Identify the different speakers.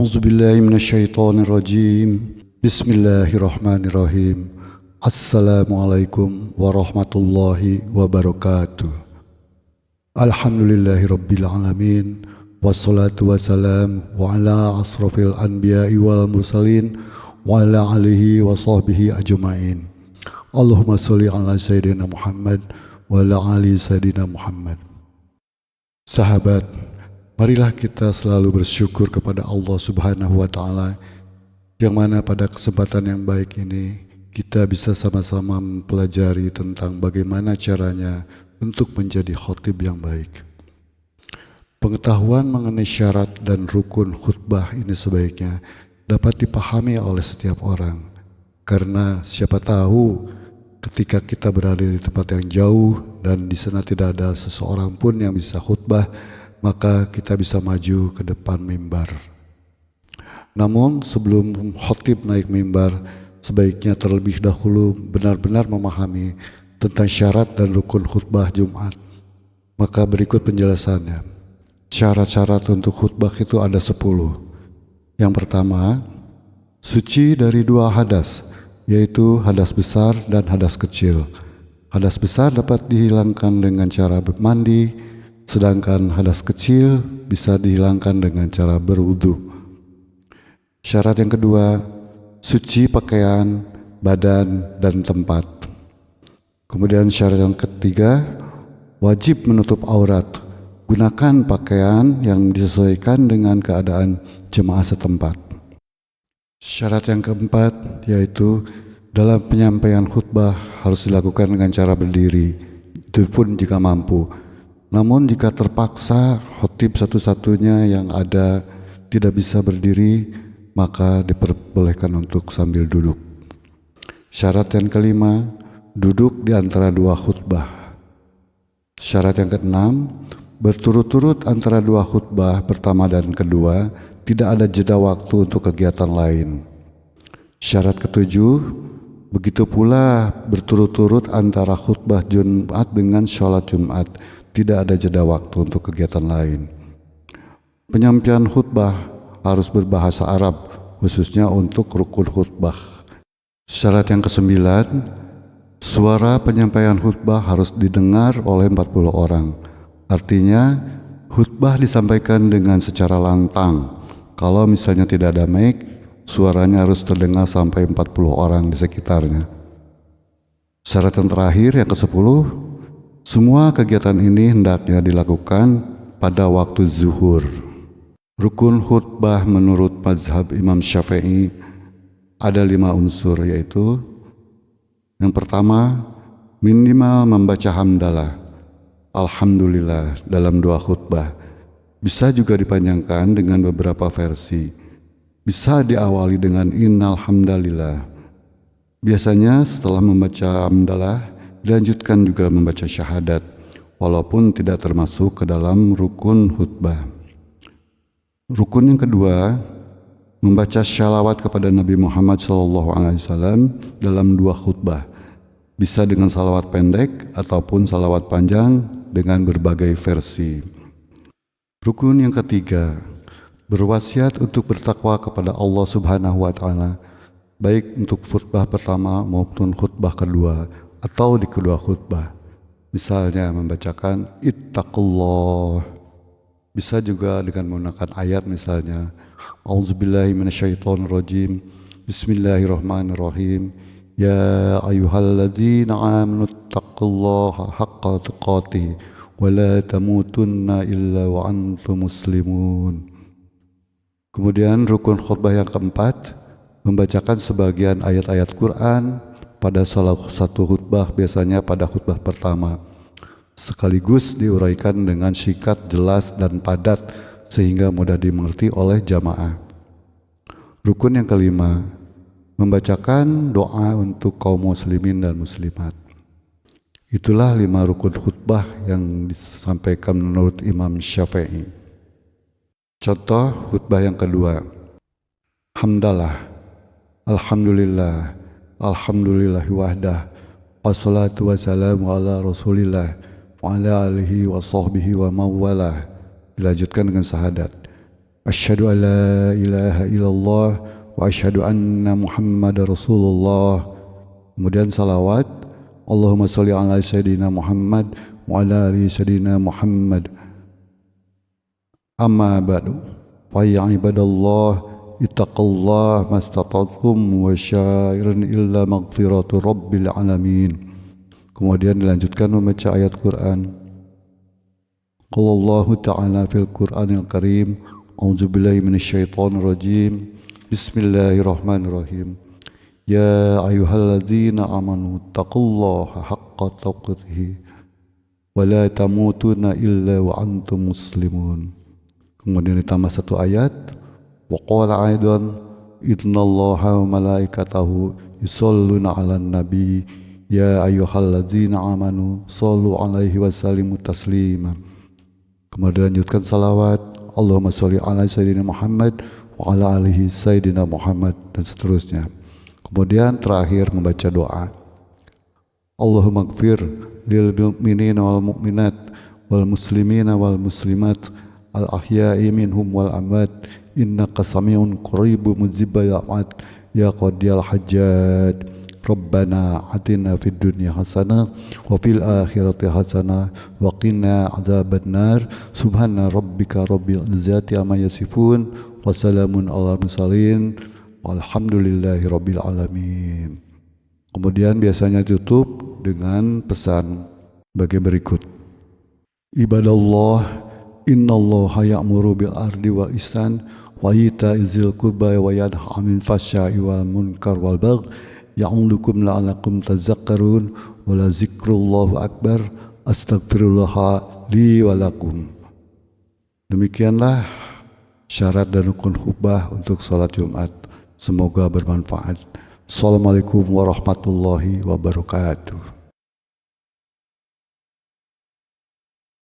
Speaker 1: A'udzubillahiminasyaitonirrajim. Bismillahirrahmanirrahim. Assalamualaikum warahmatullahi wabarakatuh. Alhamdulillahirabbil alamin. Wassalatu wassalam wa ala asrafil anbiya'i wal mursalin wa ala alihi wa sahbihi ajma'in. Allahumma sholli ala sayyidina Muhammad wa ala ali sayyidina Muhammad. Sahabat, marilah kita selalu bersyukur kepada Allah Subhanahu wa Ta'ala, yang mana pada kesempatan yang baik ini kita bisa sama-sama mempelajari tentang bagaimana caranya untuk menjadi khatib yang baik. Pengetahuan mengenai syarat dan rukun khutbah ini sebaiknya dapat dipahami oleh setiap orang, karena siapa tahu ketika kita berada di tempat yang jauh dan di sana tidak ada seseorang pun yang bisa khutbah, maka kita bisa maju ke depan mimbar. Namun sebelum khatib naik mimbar, sebaiknya terlebih dahulu benar-benar memahami tentang syarat dan rukun khutbah Jumat. Maka berikut penjelasannya. Syarat-syarat untuk khutbah itu ada 10. Yang pertama, suci dari 2 hadas, yaitu hadas besar dan hadas kecil. Hadas besar dapat dihilangkan dengan cara mandi, sedangkan hadas kecil bisa dihilangkan dengan cara berwudu. Syarat yang kedua, suci pakaian, badan, dan tempat. Kemudian syarat yang ketiga, wajib menutup aurat. Gunakan pakaian yang disesuaikan dengan keadaan jemaah setempat. Syarat yang keempat yaitu dalam penyampaian khutbah harus dilakukan dengan cara berdiri, itu pun jika mampu. Namun jika terpaksa khatib satu-satunya yang ada tidak bisa berdiri, maka diperbolehkan untuk sambil duduk. Syarat yang kelima, duduk di antara 2 khutbah. Syarat yang keenam, berturut-turut antara 2 khutbah pertama dan kedua, tidak ada jeda waktu untuk kegiatan lain. Syarat ketujuh, begitu pula berturut-turut antara khutbah Jumat dengan sholat Jumat, tidak ada jeda waktu untuk kegiatan lain. Penyampaian khutbah harus berbahasa Arab, khususnya untuk rukun khutbah. Syarat yang kesembilan, suara penyampaian khutbah harus didengar oleh 40 orang. Artinya, khutbah disampaikan dengan secara lantang. Kalau misalnya tidak ada mic, suaranya harus terdengar sampai 40 orang di sekitarnya. Syarat yang terakhir, yang ke-10, semua kegiatan ini hendaknya dilakukan pada waktu zuhur. Rukun khutbah menurut mazhab Imam Syafi'i ada 5 unsur, yaitu yang pertama, minimal membaca hamdalah, alhamdulillah dalam 2 khutbah. Bisa juga dipanjangkan dengan beberapa versi. Bisa diawali dengan innal hamdalillah. Biasanya setelah membaca hamdalah dilanjutkan juga membaca syahadat, walaupun tidak termasuk ke dalam rukun khutbah. Rukun yang kedua, membaca shalawat kepada Nabi Muhammad SAW dalam 2 khutbah. Bisa dengan salawat pendek ataupun salawat panjang dengan berbagai versi. Rukun yang ketiga, berwasiat untuk bertakwa kepada Allah Subhanahu wa Ta'ala, baik untuk khutbah pertama maupun khutbah kedua atau di kedua khutbah. Misalnya membacakan ittaqullah. Bisa juga dengan menggunakan ayat, misalnya A'udzubillahiminasyaitonirrajim. Bismillahirrahmanirrahim. Ya ayyuhalladzina amanu ittaqullaha haqqa tuqatih wa la tamutunna illa wa antum muslimun. Kemudian rukun khutbah yang keempat, membacakan sebagian ayat-ayat Quran pada salah satu khutbah, biasanya pada khutbah pertama, sekaligus diuraikan dengan singkat, jelas, dan padat sehingga mudah dimengerti oleh jamaah. Rukun yang kelima, membacakan doa untuk kaum muslimin dan muslimat. Itulah 5 rukun khutbah yang disampaikan menurut Imam Syafi'i. Contoh khutbah yang kedua, hamdalah, alhamdulillah, alhamdulillahi wahdah, wassalatu wassalamu ala rasulillah wa ala alihi wa sahbihi wa mawalah. Dilanjutkan dengan syahadat. Asyhadu an la ilaha illallah wa asyhadu anna Muhammadar Rasulullah. Kemudian salawat, Allahumma sholli ala sayyidina Muhammad wa ala ali sayyidina Muhammad. Amma ba'du, fa ya ibadallah ittaqullah mastata'tum wa syairin illa maghfiratu rabbil alamin. Kemudian dilanjutkan membaca ayat Quran. Qala Allah Ta'ala fil Qur'anil Karim, a'udzubillahi minasyaitonir rajim. Bismillahirrahmanirrahim. Ya ayyuhalladzina amanu taqullaha haqqa tuqatih wa la tamutunna illa wa antum muslimun. Kemudian ditambah satu ayat, wa qala aidan innallaha wa malaikatahu yusholluna 'alan nabi ya ayyuhalladzina amanu shollu 'alaihi wa sallimu taslima. Kemudian dilanjutkan salawat, Allahumma sholli ala sayyidina Muhammad wa ala alihi sayyidina Muhammad, dan seterusnya. Kemudian terakhir membaca doa, Allahumma gfir lil mu'minina wal mu'minat wal muslimina wal muslimat al ahya'i minhum wal amwat innaka sami'un qaribun mujibal da'wat ya qadiyal hajat. Rabbana atina fid dunya hasanah wa fil akhirati hasanah wa qina adzabannar. Subhana rabbika rabbil izzati amma yasifun wa salamun alal mursalin walhamdulillahi rabbil alamin. Kemudian biasanya tutup dengan pesan bagi berikut. Ibadallah, innallaha ya'muru bil ardi wal ihsan wa ita'izil qurba wa yanha 'anil fahsya'i wal munkar wal baghi ya'udukum la'alakum tazakkarun wa la zikrullahu akbar astaghfirullah li wa lakum. Demikianlah syarat dan rukun khutbah untuk salat Jumat. Semoga bermanfaat. Assalamualaikum warahmatullahi wabarakatuh.